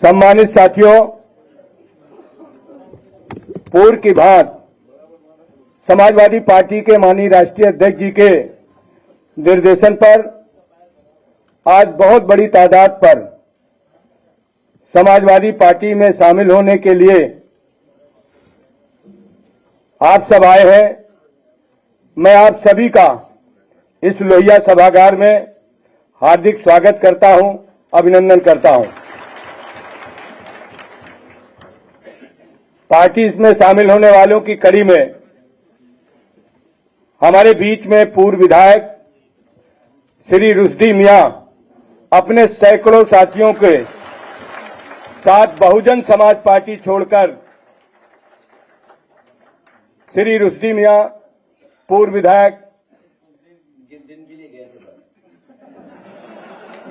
सम्मानित साथियों, पूर्व की भांति समाजवादी पार्टी के माननीय राष्ट्रीय अध्यक्ष जी के निर्देशन पर आज बहुत बड़ी तादाद पर समाजवादी पार्टी में शामिल होने के लिए आप सब आए हैं। मैं आप सभी का इस लोहिया सभागार में हार्दिक स्वागत करता हूं, अभिनंदन करता हूं। पार्टी में शामिल होने वालों की कड़ी में हमारे बीच में पूर्व विधायक श्री रुश्दी मियां अपने सैकड़ों साथियों के साथ बहुजन समाज पार्टी छोड़कर श्री रुश्दी मियां पूर्व विधायक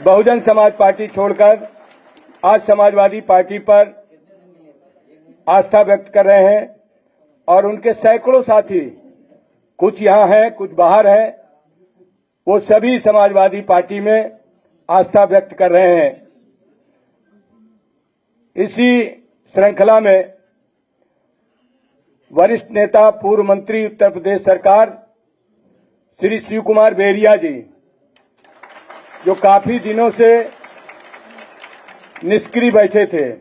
बहुजन समाज पार्टी छोड़कर आज समाजवादी पार्टी पर आस्था व्यक्त कर रहे हैं और उनके सैकड़ों साथी, कुछ यहां हैं, कुछ बाहर हैं, वो सभी समाजवादी पार्टी में आस्था व्यक्त कर रहे हैं। इसी श्रृंखला में वरिष्ठ नेता पूर्व मंत्री उत्तर प्रदेश सरकार श्री शिव कुमार बेरिया जी, जो काफी दिनों से निष्क्रिय बैठे थे,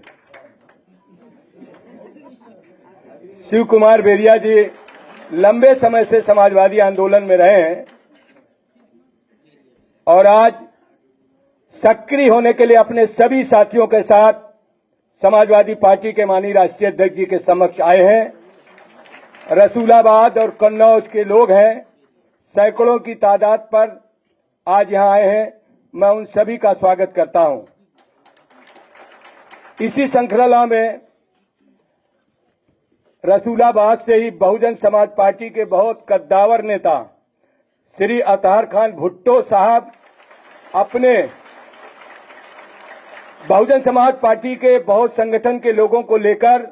शिव कुमार बेरिया जी लंबे समय से समाजवादी आंदोलन में रहे हैं और आज सक्रिय होने के लिए अपने सभी साथियों के साथ समाजवादी पार्टी के माननीय राष्ट्रीय अध्यक्ष जी के समक्ष आए हैं। रसूलाबाद और कन्नौज के लोग हैं, सैकड़ों की तादाद पर आज यहां आए हैं। मैं उन सभी का स्वागत करता हूं। इसी श्रृंखला में रसूलाबाद से ही बहुजन समाज पार्टी के बहुत कद्दावर नेता श्री अतहर खान भुट्टो साहब अपने बहुजन समाज पार्टी के बहुत संगठन के लोगों को लेकर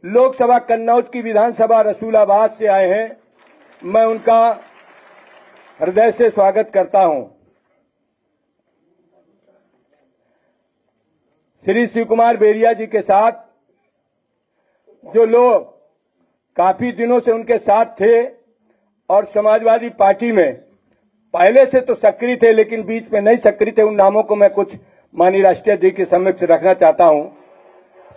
लोकसभा कन्नौज की विधानसभा रसूलाबाद से आए हैं। मैं उनका हृदय से स्वागत करता हूं। श्री शिव कुमार बेरिया जी के साथ जो लोग काफी दिनों से उनके साथ थे और समाजवादी पार्टी में पहले से तो सक्रिय थे लेकिन बीच में नहीं सक्रिय थे, उन नामों को मैं कुछ माननीय राष्ट्रीय अध्यक्ष के समक्ष रखना चाहता हूं।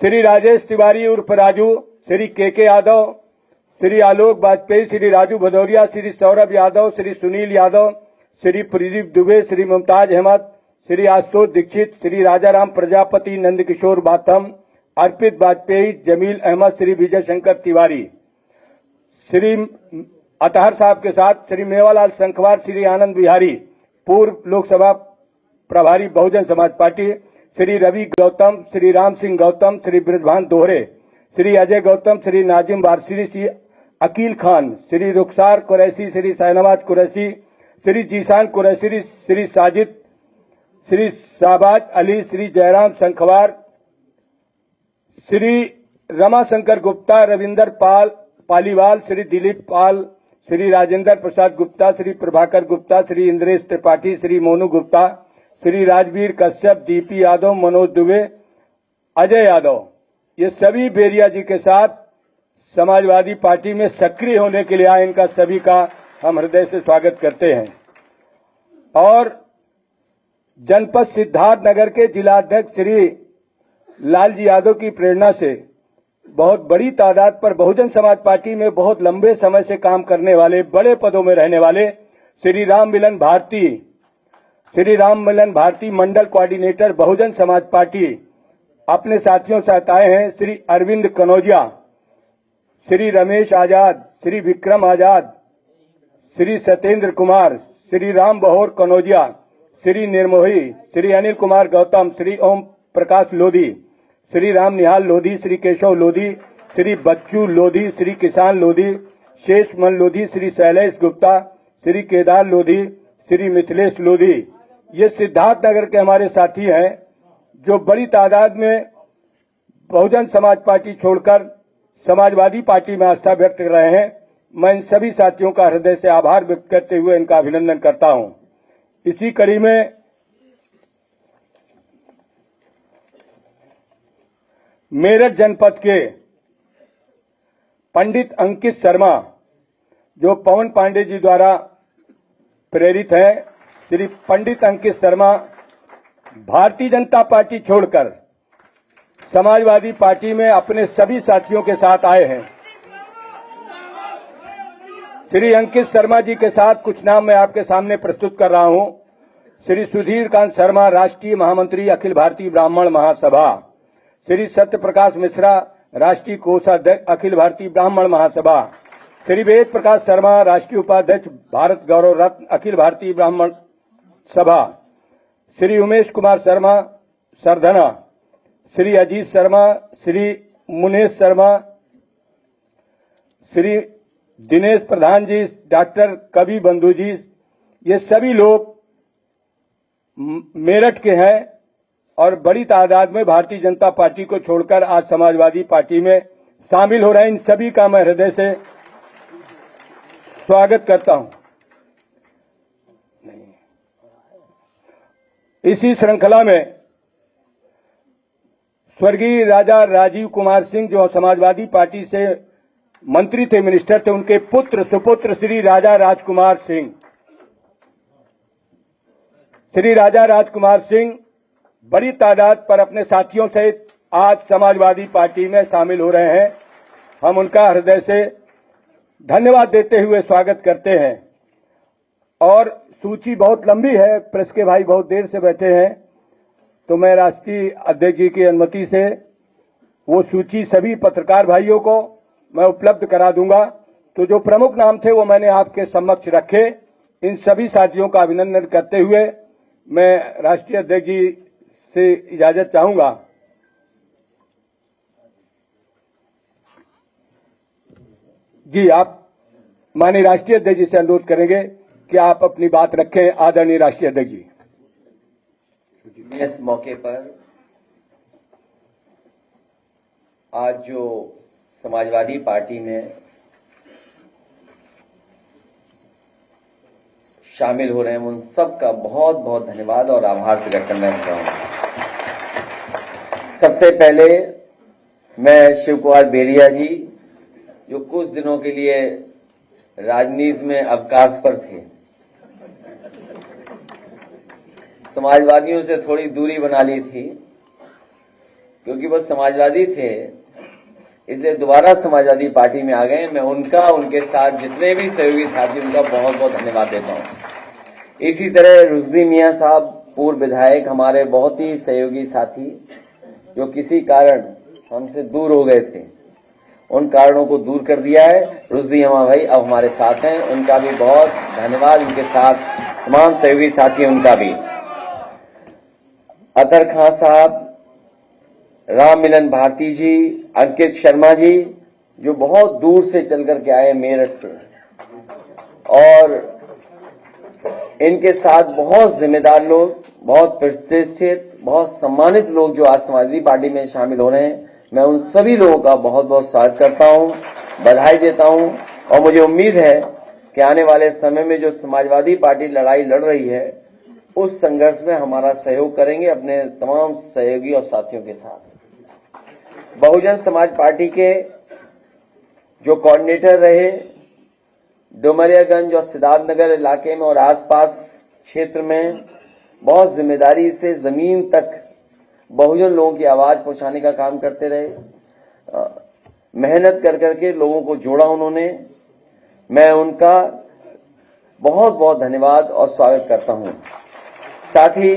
श्री राजेश तिवारी उर्फ राजू, श्री के यादव, श्री आलोक वाजपेयी, श्री राजू भदौरिया, श्री सौरभ यादव, श्री सुनील यादव, श्री प्रदीप दुबे, श्री मुमताज अहमद, श्री आशुतोष दीक्षित, श्री राजाराम प्रजापति, नंदकिशोर बाथम, अर्पित वाजपेयी, जमील अहमद, श्री विजय शंकर तिवारी, श्री अतहर साहब के साथ श्री मेवालाल शंखवार, श्री आनंद बिहारी पूर्व लोकसभा प्रभारी बहुजन समाज पार्टी, श्री रवि गौतम, श्री राम सिंह गौतम, श्री ब्रजभान दोहरे, श्री अजय गौतम, श्री नाजिम वारसी, श्री अकील खान, श्री रुखसार कुरैशी, श्री शाहनवाज कुरैशी, श्री जीशान कुरैशी, श्री साजिद, श्री शाहबाज अली, श्री जयराम शंखवार, श्री रमाशंकर गुप्ता, रविंदर पालीवाल, श्री दिलीप पाल, श्री राजेंद्र प्रसाद गुप्ता, श्री प्रभाकर गुप्ता, श्री इंद्रेश त्रिपाठी, श्री मोनू गुप्ता, श्री राजवीर कश्यप, डीपी यादव, मनोज दुबे, अजय यादव, ये सभी बेरिया जी के साथ समाजवादी पार्टी में सक्रिय होने के लिए आए। इनका सभी का हम हृदय से स्वागत करते हैं। और जनपद सिद्धार्थनगर के जिलाध्यक्ष श्री लालजी यादव की प्रेरणा से बहुत बड़ी तादाद पर बहुजन समाज पार्टी में बहुत लंबे समय से काम करने वाले, बड़े पदों में रहने वाले श्री राम मिलन भारती मंडल कोऑर्डिनेटर बहुजन समाज पार्टी अपने साथियों साथ आए हैं। श्री अरविंद कनौजिया, श्री रमेश आजाद, श्री विक्रम आजाद, श्री सत्येंद्र कुमार, श्री राम बहोर कनौजिया, श्री निर्मोही, श्री अनिल कुमार गौतम, श्री ओम प्रकाश लोधी, श्री राम निहाल लोधी, श्री केशव लोधी, श्री बच्चू लोधी, श्री किसान लोधी, शेषमन लोधी, श्री शैलेश गुप्ता, श्री केदार लोधी, श्री मिथिलेश लोधी, ये सिद्धार्थनगर के हमारे साथी हैं जो बड़ी तादाद में बहुजन समाज पार्टी छोड़कर समाजवादी पार्टी में आस्था व्यक्त कर रहे हैं। मैं इन सभी साथियों का हृदय से आभार व्यक्त करते हुए इनका अभिनंदन करता हूं। इसी कड़ी में मेरठ जनपद के पंडित अंकित शर्मा, जो पवन पांडे जी द्वारा प्रेरित हैं, श्री पंडित अंकित शर्मा भारतीय जनता पार्टी छोड़कर समाजवादी पार्टी में अपने सभी साथियों के साथ आए हैं। श्री अंकित शर्मा जी के साथ कुछ नाम मैं आपके सामने प्रस्तुत कर रहा हूं। श्री सुधीर कांत शर्मा, राष्ट्रीय महामंत्री अखिल भारतीय ब्राह्मण महासभा। श्री सत्य प्रकाश मिश्रा, राष्ट्रीय कोषाध्यक्ष अखिल भारतीय ब्राह्मण महासभा। श्री वेद प्रकाश शर्मा, राष्ट्रीय उपाध्यक्ष भारत गौरव रत्न अखिल भारतीय ब्राह्मण सभा। श्री उमेश कुमार शर्मा, सरधना। श्री अजीत शर्मा, श्री मुनेश शर्मा, श्री दिनेश प्रधान जी, डॉक्टर कवि बंधु जी, ये सभी लोग मेरठ के हैं और बड़ी तादाद में भारतीय जनता पार्टी को छोड़कर आज समाजवादी पार्टी में शामिल हो रहे हैं। इन सभी का मैं हृदय से स्वागत करता हूं। इसी श्रृंखला में स्वर्गीय राजा राजीव कुमार सिंह, जो समाजवादी पार्टी से मंत्री थे, मिनिस्टर थे, उनके पुत्र सुपुत्र श्री राजा राजकुमार सिंह। श्री राजा राजकुमार सिंह बड़ी तादाद पर अपने साथियों सहित आज समाजवादी पार्टी में शामिल हो रहे हैं। हम उनका हृदय से धन्यवाद देते हुए स्वागत करते हैं। और सूची बहुत लंबी है, प्रेस के भाई बहुत देर से बैठे हैं, तो मैं राष्ट्रीय अध्यक्ष जी की अनुमति से वो सूची सभी पत्रकार भाइयों को मैं उपलब्ध करा दूंगा। तो जो प्रमुख नाम थे वो मैंने आपके समक्ष रखे। इन सभी साथियों का अभिनंदन करते हुए मैं राष्ट्रीय अध्यक्ष जी से इजाजत चाहूंगा। जी, आप माननीय राष्ट्रीय अध्यक्ष जी से अनुरोध करेंगे कि आप अपनी बात रखें। आदरणीय राष्ट्रीय अध्यक्ष जी। इस मौके पर आज जो समाजवादी पार्टी में शामिल हो रहे हैं उन सब का बहुत बहुत धन्यवाद और आभार प्रकट करना चाहता हूं। सबसे पहले मैं शिव कुमार बेरिया जी, जो कुछ दिनों के लिए राजनीति में अवकाश पर थे, समाजवादियों से थोड़ी दूरी बना ली थी क्योंकि वो समाजवादी थे, इसलिए दोबारा समाजवादी पार्टी में आ गए। मैं उनका, उनके साथ जितने भी सहयोगी साथी, उनका बहुत बहुत धन्यवाद देता हूं। इसी तरह रुश्दी मियां साहब, पूर्व विधायक, हमारे बहुत ही सहयोगी साथी, जो किसी कारण हमसे दूर हो गए थे, उन कारणों को दूर कर दिया है। रुश्दी अम्मा भाई अब हमारे साथ हैं, उनका भी बहुत धन्यवाद। उनके साथ तमाम सहयोगी साथी, उनका भी। अतर खां साहब, राम मिलन भारती जी, अंकित शर्मा जी, जो बहुत दूर से चल करके आए मेरठ से, और इनके साथ बहुत जिम्मेदार लोग, बहुत प्रतिष्ठित, बहुत सम्मानित लोग जो आज समाजवादी पार्टी में शामिल हो रहे हैं, मैं उन सभी लोगों का बहुत बहुत स्वागत करता हूं, बधाई देता हूं। और मुझे उम्मीद है कि आने वाले समय में जो समाजवादी पार्टी लड़ाई लड़ रही है, उस संघर्ष में हमारा सहयोग करेंगे अपने तमाम सहयोगी और साथियों के साथ। बहुजन समाज पार्टी के जो कोऑर्डिनेटर रहे, डुमरियागंज और सिद्धार्थनगर इलाके में और आसपास क्षेत्र में बहुत जिम्मेदारी से जमीन तक बहुजन लोगों की आवाज पहुंचाने का काम करते रहे। मेहनत कर करके लोगों को जोड़ा उन्होंने। मैं उनका बहुत बहुत धन्यवाद और स्वागत करता हूं। साथ ही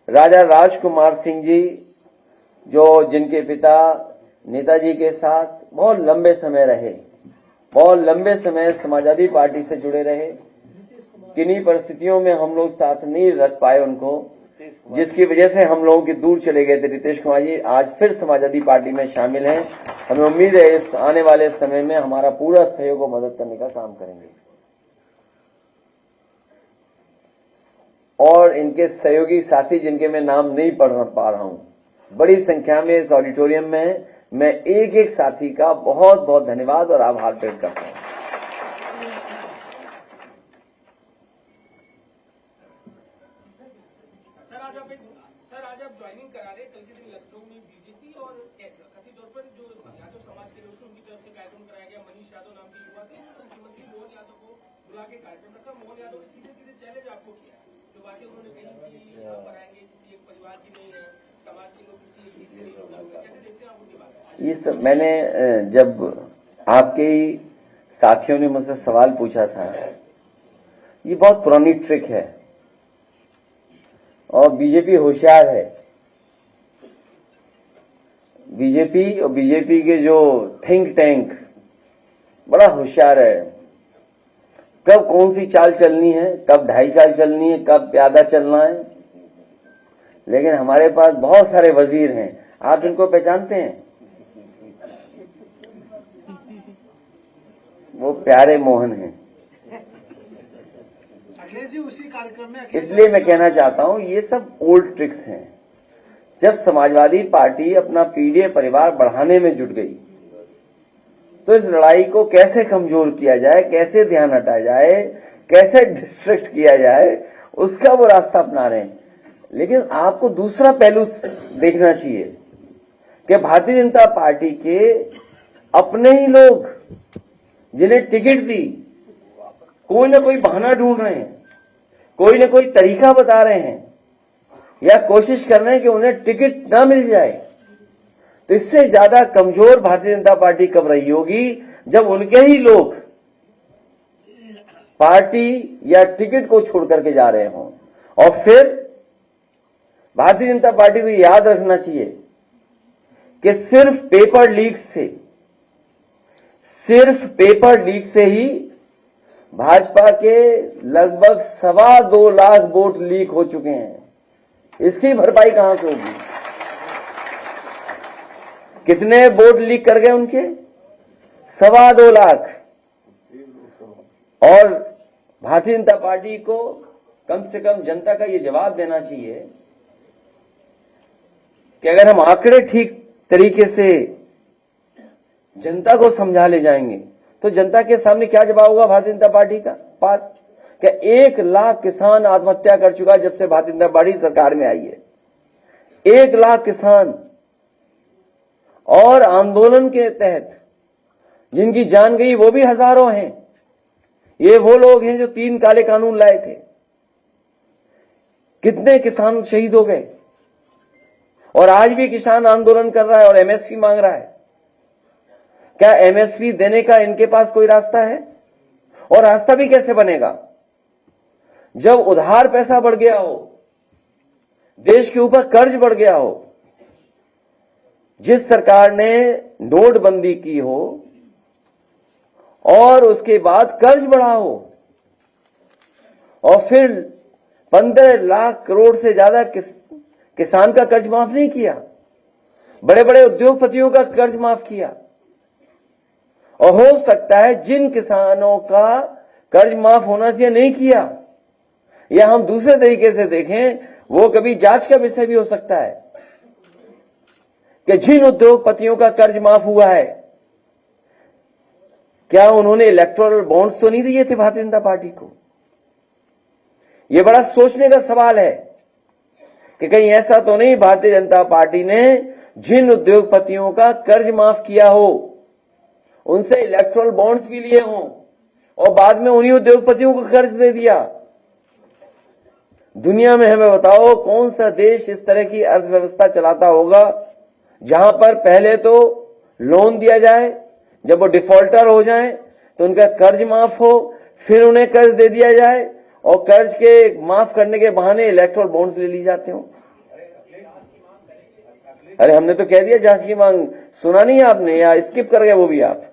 राजा राजकुमार सिंह जी, जो जिनके पिता नेताजी के साथ बहुत लंबे समय रहे, बहुत लंबे समय समाजवादी पार्टी से जुड़े रहे। किन्हीं परिस्थितियों में हम लोग साथ नहीं रख पाए उनको, जिसकी वजह से हम लोगों के दूर चले गए थे। रितेश कुमार जी आज फिर समाजवादी पार्टी में शामिल हैं। हमें उम्मीद है इस आने वाले समय में हमारा पूरा सहयोग और मदद करने का काम करेंगे। और इनके सहयोगी साथी, जिनके मैं नाम नहीं पढ़ पा रहा हूं, बड़ी संख्या में इस ऑडिटोरियम में है। मैं एक एक साथी का बहुत बहुत धन्यवाद और आभार व्यक्त करता हूं। सर आज आप ज्वाइनिंग करा रहे, कल के दिन लखनऊ में बीजेपी और कथित तौर पर जो यादव समाज के लोग थे उनकी तरफ से कार्यक्रम कराया गया। मनीष यादव नाम के युवा थे, मुख्यमंत्री मोहन यादव को बुला के कार्यक्रम रखा। मोहन यादव ने सीधे सीधे चैलेंज आपको किया, जो बातें उन्होंने कही कि यहाँ पर आएंगे किसी एक परिवार की नहीं है, समाज के लोग किसी एक चीज से नहीं जुड़े हुए। कैसे देखते हैं आप उनकी बात? ये सब मैंने जब आपके ही साथियों ने मुझसे सवाल पूछा था, ये बहुत पुरानी ट्रिक है और बीजेपी होशियार है। बीजेपी और बीजेपी के जो थिंक टैंक बड़ा होशियार है। कब कौन सी चाल चलनी है, कब ढाई चाल चलनी है, कब प्यादा चलना है। लेकिन हमारे पास बहुत सारे वजीर हैं, आप इनको पहचानते हैं? वो प्यारे मोहन हैं। उसी कार्यक्रम में इसलिए मैं कहना चाहता हूं ये सब ओल्ड ट्रिक्स हैं। जब समाजवादी पार्टी अपना पीढ़ी परिवार बढ़ाने में जुट गई तो इस लड़ाई को कैसे कमजोर किया जाए, कैसे ध्यान हटाया जाए, कैसे डिस्ट्रैक्ट किया जाए, उसका वो रास्ता अपना रहे हैं। लेकिन आपको दूसरा पहलू देखना चाहिए कि भारतीय जनता पार्टी के अपने ही लोग जिन्हें टिकट दी कोई ना कोई बहाना ढूंढ रहे हैं, कोई ना कोई तरीका बता रहे हैं या कोशिश कर रहे हैं कि उन्हें टिकट ना मिल जाए। तो इससे ज्यादा कमजोर भारतीय जनता पार्टी कब रही होगी जब उनके ही लोग पार्टी या टिकट को छोड़ करके जा रहे हों। और फिर भारतीय जनता पार्टी को याद रखना चाहिए कि सिर्फ पेपर लीक से ही भाजपा के लगभग 2.25 लाख वोट लीक हो चुके हैं। इसकी भरपाई कहां से होगी? कितने वोट लीक कर गए उनके? 2.25 लाख। और भारतीय जनता पार्टी को कम से कम जनता का यह जवाब देना चाहिए कि अगर हम आंकड़े ठीक तरीके से जनता को समझा ले जाएंगे तो जनता के सामने क्या जवाब होगा भारतीय जनता पार्टी का पास? क्या 1 लाख किसान आत्महत्या कर चुका जब से भारतीय जनता पार्टी सरकार में आई है। 1 लाख किसान। और आंदोलन के तहत जिनकी जान गई वो भी हजारों हैं। ये वो लोग हैं जो 3 काले कानून लाए थे। कितने किसान शहीद हो गए। और आज भी किसान आंदोलन कर रहा है और एमएसपी मांग रहा है। क्या एमएसपी देने का इनके पास कोई रास्ता है? और रास्ता भी कैसे बनेगा जब उधार पैसा बढ़ गया हो, देश के ऊपर कर्ज बढ़ गया हो, जिस सरकार ने नोटबंदी की हो और उसके बाद कर्ज बढ़ा हो और फिर 15 लाख करोड़ से ज्यादा किसान का कर्ज माफ नहीं किया, बड़े बड़े उद्योगपतियों का कर्ज माफ किया। और हो सकता है जिन किसानों का कर्ज माफ होना चाहिए नहीं किया, या हम दूसरे तरीके से देखें वो कभी जांच का विषय भी हो सकता है कि जिन उद्योगपतियों का कर्ज माफ हुआ है क्या उन्होंने इलेक्टोरल बॉन्ड्स तो नहीं दिए थे भारतीय जनता पार्टी को? यह बड़ा सोचने का सवाल है कि कहीं ऐसा तो नहीं भारतीय जनता पार्टी ने जिन उद्योगपतियों का कर्ज माफ किया हो उनसे इलेक्टोरल बॉन्ड्स भी लिए हों और बाद में उन्हीं उद्योगपतियों को कर्ज दे दिया। दुनिया में हमें बताओ कौन सा देश इस तरह की अर्थव्यवस्था चलाता होगा जहां पर पहले तो लोन दिया जाए, जब वो डिफॉल्टर हो जाए तो उनका कर्ज माफ हो, फिर उन्हें कर्ज दे दिया जाए और कर्ज के माफ करने के बहाने इलेक्टोरल बॉन्ड्स ले ली जाते हो। अरे हमने तो कह दिया जांच की मांग, सुना नहीं आपने या स्किप कर गए वो भी आप?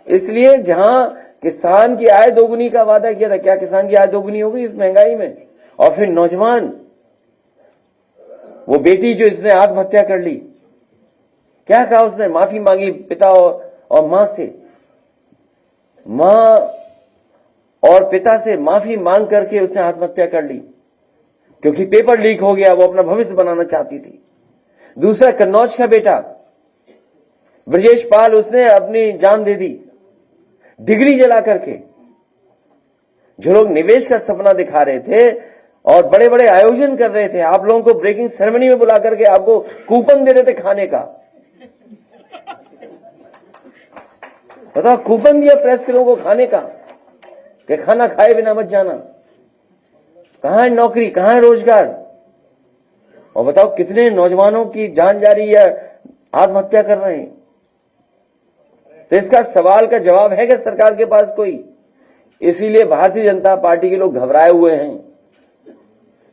इसलिए जहां किसान की आय दोगुनी का वादा किया था, क्या किसान की आय दोगुनी हो गई इस महंगाई में? और फिर नौजवान, वो बेटी जो इसने आत्महत्या कर ली, क्या कहा उसने? माफी मांगी पिता और मां से, मां और पिता से माफी मांग करके उसने आत्महत्या कर ली क्योंकि पेपर लीक हो गया, वो अपना भविष्य बनाना चाहती थी। दूसरा कन्नौज का बेटा ब्रजेश पाल, उसने अपनी जान दे दी डिग्री जला करके। जो लोग निवेश का सपना दिखा रहे थे और बड़े बड़े आयोजन कर रहे थे। आप लोगों को ब्रेकिंग सेरेमनी में बुला करके आपको कूपन दे रहे थे खाने का। बताओ, कूपन दिया प्रेस के लोगों को खाने का कि खाना खाए बिना मत जाना। कहां है नौकरी, कहां है रोजगार? और बताओ कितने नौजवानों की जान जा रही है, आत्महत्या कर रहे हैं। तो इसका सवाल का जवाब है कि सरकार के पास कोई? इसीलिए भारतीय जनता पार्टी के लोग घबराए हुए हैं।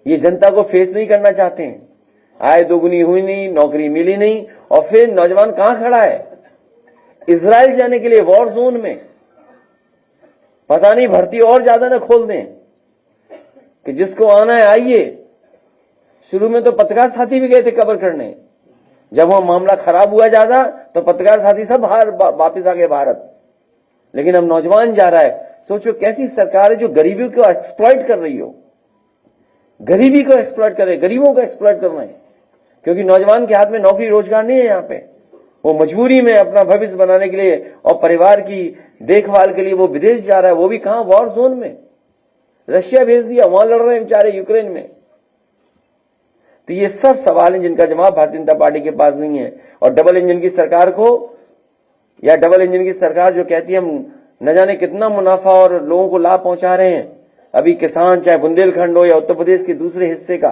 ये जनता को फेस नहीं करना चाहते हैं। आय दोगुनी हुई नहीं, नौकरी मिली नहीं, और फिर नौजवान कहां खड़ा है? इजराइल जाने के लिए वॉर जोन में। पता नहीं भर्ती और ज्यादा न खोल दें कि जिसको आना है आइए। शुरू में तो पत्रकार साथी भी गए थे कवर करने। जब वो मामला खराब हुआ ज्यादा तो पत्रकार साथी सब बाहर वापिस आ गए भारत। लेकिन अब नौजवान जा रहा है। सोचो कैसी सरकार है जो गरीबी को एक्सप्लॉइट कर रही हो। गरीबी को एक्सप्लॉइट कर रहे, गरीबों को एक्सप्लॉइट कर रहे हैं, क्योंकि नौजवान के हाथ में नौकरी रोजगार नहीं है। यहां पे वो मजबूरी में अपना भविष्य बनाने के लिए और परिवार की देखभाल के लिए वो विदेश जा रहा है। वो भी कहां? वॉर जोन में। रशिया भेज दिया, वहां लड़ रहे हैं बेचारे यूक्रेन में। तो ये सब सवाल हैं जिनका जवाब भारतीय जनता पार्टी के पास नहीं है। और डबल इंजन की सरकार को, या डबल इंजन की सरकार जो कहती है हम न जाने कितना मुनाफा और लोगों को लाभ पहुंचा रहे हैं, अभी किसान चाहे बुंदेलखंड हो या उत्तर प्रदेश के दूसरे हिस्से का,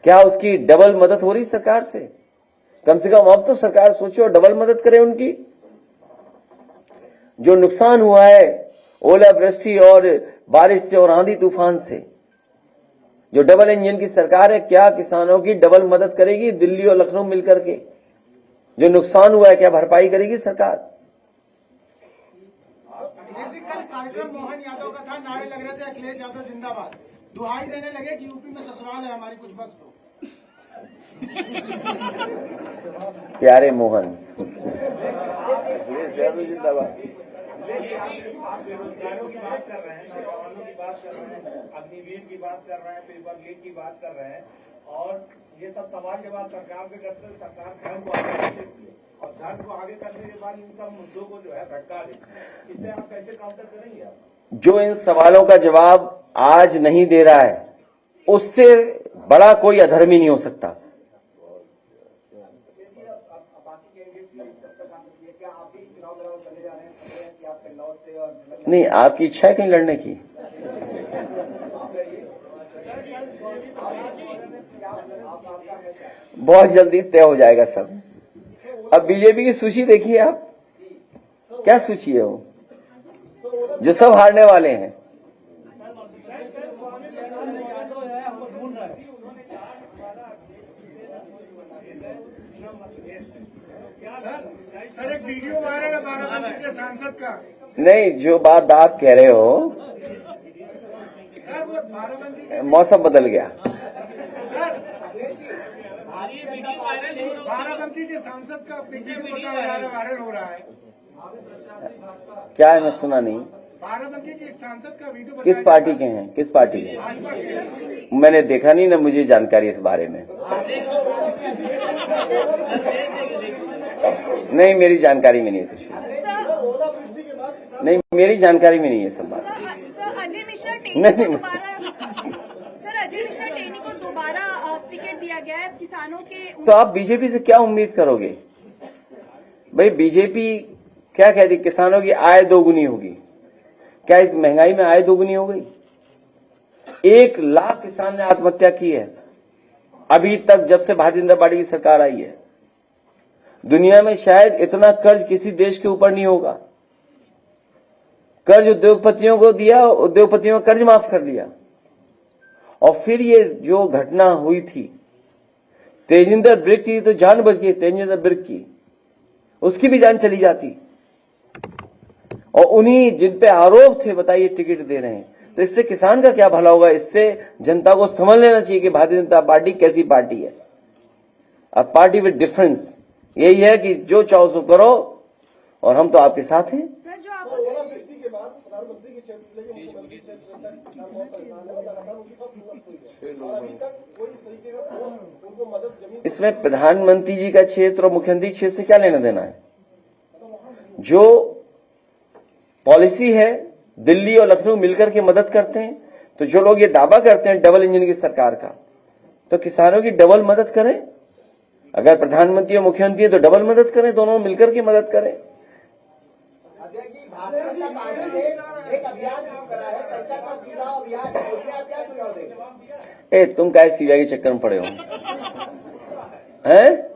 क्या उसकी डबल मदद हो रही सरकार से? कम से कम अब तो सरकार सोचे और डबल मदद करे उनकी। जो नुकसान हुआ है ओलावृष्टि और बारिश से और आंधी तूफान से, जो डबल इंजन की सरकार है, क्या किसानों की डबल मदद करेगी? दिल्ली और लखनऊ मिलकर के जो नुकसान हुआ है क्या भरपाई करेगी सरकार? कार्यक्रम मोहन यादव का था, नारे लग रहे थे अखिलेश यादव जिंदाबाद, दुहाई देने लगे कि यूपी में ससुराल है हमारी, कुछ वक्त हो। प्यारे मोहन जिंदाबाद। आप बेरोजगारों की बात कर रहे हैं, नौजवानों की बात कर रहे हैं, अग्निवीर की बात कर रहे हैं, पेपर लीक की बात कर रहे हैं, और ये सब सवाल जब आप सरकार से करते हैं, सरकार धर्म को आगे करती है और धर्म को आगे करने के बाद इन सब मुद्दों को जो है भटका देती है। इससे आप कैसे काउंटर करेंगे? आप जो इन सवालों का जवाब आज नहीं दे रहा है, उससे बड़ा कोई अधर्मी नहीं हो सकता। नहीं, आपकी इच्छा है कहीं लड़ने की? बहुत जल्दी तय हो जाएगा सब। अब बीजेपी की सूची देखिए आप, क्या सूची है वो, जो सब हारने वाले हैं। सर एक वीडियो वायरल है बाराबंकी के सांसद का। नहीं, जो बात आप कह रहे हो, सर वो बाराबंकी मौसम बदल गया। बाराबंकी के सांसद का वीडियो बताया जा रहा है, वायरल हो रहा है। क्या है, मैं सुना नहीं। बाराबंकी के सांसद का वीडियो किस पार्टी के हैं? किस पार्टी के? मैंने देखा नहीं ना, मुझे जानकारी इस बारे में नहीं। मेरी जानकारी में नहीं है कुछ। नहीं, मेरी जानकारी में नहीं है सब बात। अजय मिश्रा नहीं, सर अजय मिश्रा टेनी को दोबारा टिकट दिया गया है किसानों के। तो आप बीजेपी से क्या उम्मीद करोगे भाई? बीजेपी क्या कहती, किसानों की आय दोगुनी होगी। क्या इस महंगाई में आय दोगुनी हो गई? 1 लाख किसान ने आत्महत्या की है अभी तक, जब से भारतीय जनता पार्टी की सरकार आई है। दुनिया में शायद इतना कर्ज किसी देश के ऊपर नहीं होगा। कर्ज उद्योगपतियों को दिया, उद्योगपतियों का कर्ज माफ कर दिया। और फिर ये जो घटना हुई थी तेजिंदर ब्रिक की, तो जान बच गई तेजिंदर ब्रिक की, उसकी भी जान चली जाती। और उन्हीं जिन पे आरोप थे, बताइए, टिकट दे रहे हैं। तो इससे किसान का क्या भला होगा? इससे जनता को समझ लेना चाहिए कि भारतीय जनता पार्टी कैसी पार्टी है। अब पार्टी विद डिफरेंस यही है कि जो चाहो सो करो और हम तो आपके साथ हैं। सर जो आप इसमें प्रधानमंत्री जी का क्षेत्र और मुख्यमंत्री क्षेत्र से क्या लेना देना है? जो पॉलिसी है, दिल्ली और लखनऊ मिलकर के मदद करते हैं, तो जो लोग ये दावा करते हैं डबल इंजन की सरकार का, तो किसानों की डबल मदद करें। अगर प्रधानमंत्री और मुख्यमंत्री है तो डबल मदद करें, दोनों मिलकर के मदद करें। भारतीय जनता पार्टी ने एक अभियान शुरू करा है, संसद का चुनाव अभियान, उसमें आप क्या सुझाव देंगे? तुम क्या सीबीआई के चक्कर में पड़े हो? हैं?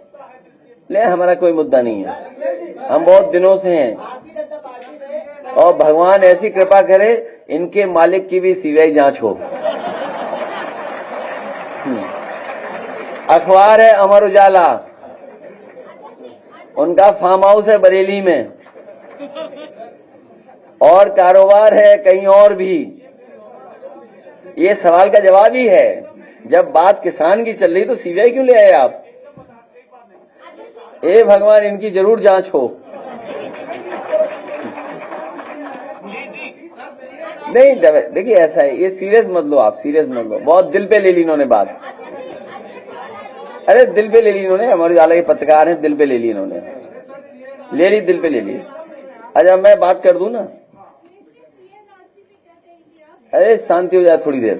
ले, हमारा कोई मुद्दा नहीं है, हम बहुत दिनों से हैं। भारतीय जनता पार्टी में और भगवान ऐसी कृपा करे इनके मालिक की भी सीबीआई जांच हो। अखबार है अमर उजाला, उनका फार्म हाउस है बरेली में, और कारोबार है कहीं और भी। ये सवाल का जवाब ही है। जब बात किसान की चल रही तो सीबीआई क्यों ले आए आप? ए भगवान, इनकी जरूर जांच हो। नहीं देखिए, ऐसा है, ये सीरियस मत लो, आप सीरियस मत लो। बहुत दिल पे ले ली इन्होंने बात। अरे दिल पे ले ली इन्होंने, हमारे उजाला के पत्रकार हैं, दिल पे ले ली इन्होंने, ले ली, दिल पे ले ली। अच्छा मैं बात कर दूं ना? अरे शांति हो जाए थोड़ी देर।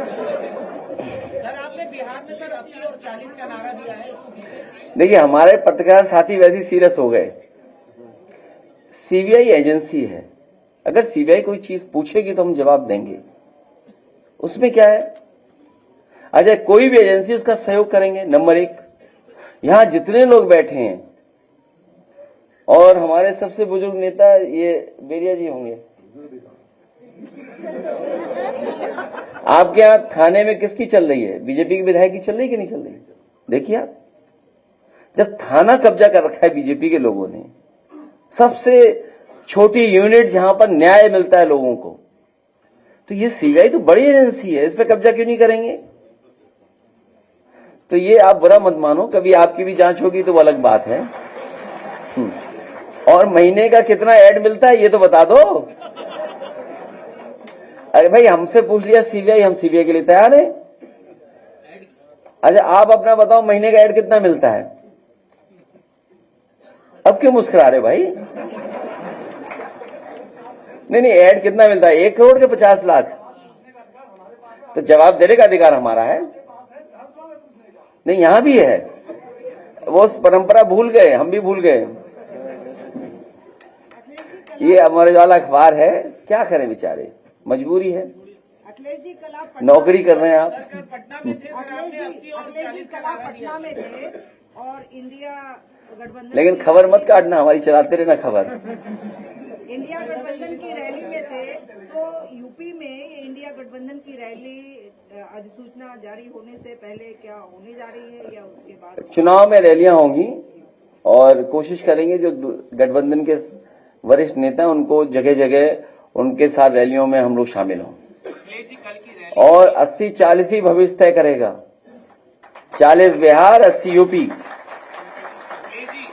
सर आपने बिहार में सर 80 और 40 का नारा दिया है। देखिए, हमारे पत्रकार साथी वैसे सीरियस हो गए। सीबीआई एजेंसी है, अगर सीबीआई कोई चीज पूछेगी तो हम जवाब देंगे, उसमें क्या है? अच्छा, कोई भी एजेंसी उसका सहयोग करेंगे। नंबर एक, यहां जितने लोग बैठे हैं, और हमारे सबसे बुजुर्ग नेता ये बेरिया जी होंगे। आपके यहां थाने में किसकी चल रही है? बीजेपी की विधायक की चल रही है कि नहीं चल रही? देखिए आप, जब थाना कब्जा कर रखा है बीजेपी के लोगों ने, सबसे छोटी यूनिट जहां पर न्याय मिलता है लोगों को, तो ये सीबीआई तो बड़ी एजेंसी है, इस पर कब्जा क्यों नहीं करेंगे? तो ये आप बुरा मत मानो, कभी आपकी भी जांच होगी तो वो अलग बात है। और महीने का कितना ऐड मिलता है ये तो बता दो। अरे भाई, हमसे पूछ लिया सीबीआई, हम सीबीआई के लिए तैयार हैं। अच्छा आप अपना बताओ, महीने का ऐड कितना मिलता है? अब क्यों मुस्कुरा रहे भाई? नहीं, ऐड कितना मिलता है? 1 करोड़ के 50 लाख? तो जवाब देने का अधिकार हमारा है। नहीं, यहां भी है, वो परंपरा भूल गए, हम भी भूल गए। ये अमर उजाला अखबार है, क्या करें बेचारे, मजबूरी है। अखिलेश जी कल आप नौकरी कर रहे हैं आप। पटना में थे सर, आपने 80 और अखिलेश जी 40 का कल आप नारा दिया। पटना में थे और इंडिया गठबंधन लेकिन की खबर मत काटना, हमारी चलाते रहना खबर। इंडिया गठबंधन की रैली में थे, तो यूपी में ये इंडिया गठबंधन की रैली अधिसूचना जारी होने से पहले क्या होने जा रही है या उसके बाद? चुनाव में रैलियां होंगी और कोशिश करेंगे जो गठबंधन के वरिष्ठ नेता हैं उनको जगह जगह उनके साथ रैलियों में हम लोग शामिल हों। और 80-40 ही भविष्य तय करेगा, 40 बिहार, 80 यूपी।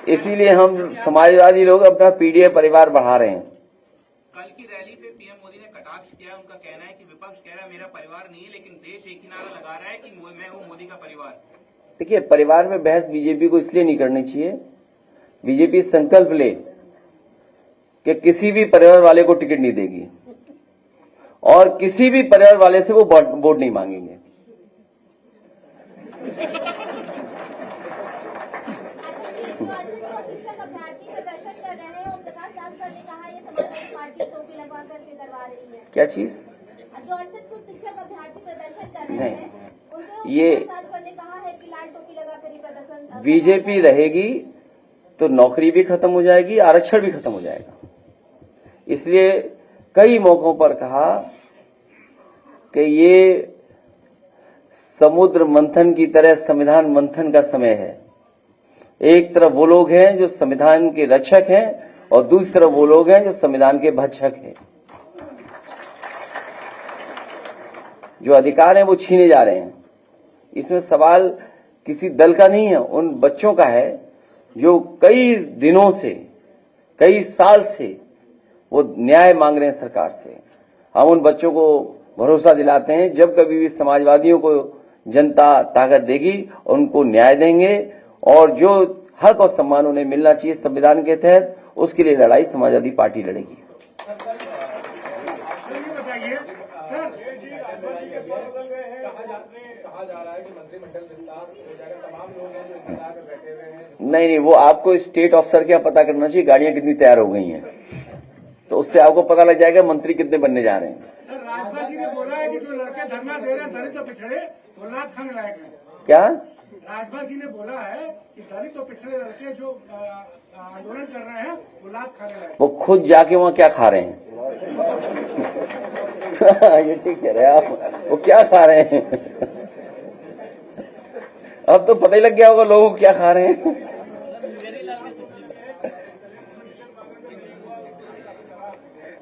इसीलिए हम समाजवादी लोग अपना पीडीए परिवार बढ़ा रहे हैं। कल की रैली पे पीएम मोदी ने कटाक्ष किया। उनका कहना है कि विपक्ष कह रहा है मेरा परिवार नहीं है, लेकिन देश एक ही नारा लगा रहा है कि मैं हूं मोदी का परिवार। देखिए, परिवार में बहस बीजेपी को इसलिए नहीं करनी चाहिए। बीजेपी संकल्प ले कि किसी भी परिवार वाले को टिकट नहीं देगी और किसी भी परिवार वाले से वो वोट नहीं मांगेंगे। शिक्षक अभ्यर्थी प्रदर्शन कर रहे हैं और प्रकाश जावड़ेकर ने कहा ये समाजवादी पार्टी टोपी लगवा करके करवा रही है। क्या चीज? जो 68 शिक्षक अभ्यर्थी प्रदर्शन कर रहे हैं उनको ये जावड़ेकर ने कहा है कि लाल टोपी लगाकर ही प्रदर्शन। बीजेपी रहेगी तो नौकरी भी खत्म हो जाएगी, आरक्षण भी खत्म हो जाएगा। इसलिए कई मौकों पर कहा कि ये समुद्र मंथन की तरह संविधान मंथन का समय है। एक तरफ वो लोग हैं जो संविधान के रक्षक हैं और दूसरी तरफ वो लोग हैं जो संविधान के भक्षक हैं। जो अधिकार हैं वो छीने जा रहे हैं। इसमें सवाल किसी दल का नहीं है, उन बच्चों का है जो कई दिनों से, कई साल से वो न्याय मांग रहे हैं सरकार से। हम उन बच्चों को भरोसा दिलाते हैं जब कभी भी समाजवादियों को जनता ताकत देगी उनको न्याय देंगे और जो हक और सम्मान उन्हें मिलना चाहिए संविधान के तहत, उसके लिए लड़ाई समाजवादी पार्टी लड़ेगी। बताइए सर, नहीं नहीं, वो आपको स्टेट ऑफिसर के यहाँ पता करना चाहिए गाड़ियां कितनी तैयार हो गई हैं, तो उससे आपको पता लग जाएगा मंत्री कितने बनने जा रहे हैं। सर, राजभर जी ने बोला है कि जो लड़के धरना दे रहे हैं दलित तो पिछड़े वो लात खाने लायक है। क्या राजभर जी ने बोला है कि दलित तो पिछड़े लड़के जो आंदोलन कर रहे हैं वो लात खाने लायक। वो खुद जाके वहाँ क्या खा रहे हैं? ये ठीक कह रहे हैं आप, वो क्या खा रहे हैं? अब तो पता ही लग गया होगा लोगों को क्या खा रहे हैं।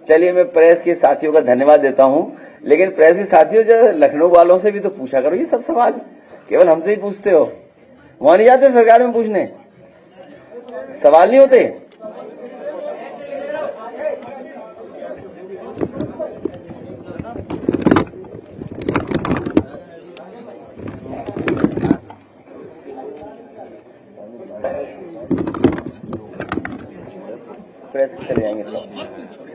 चलिए, मैं प्रेस के साथियों का धन्यवाद देता हूं, लेकिन प्रेस के साथियों जो लखनऊ वालों से भी तो पूछा करो ये सब सवाल, केवल हमसे ही पूछते हो, वहां नहीं जाते सरकार में पूछने, सवाल नहीं होते। प्रेस चले जाएंगे सब।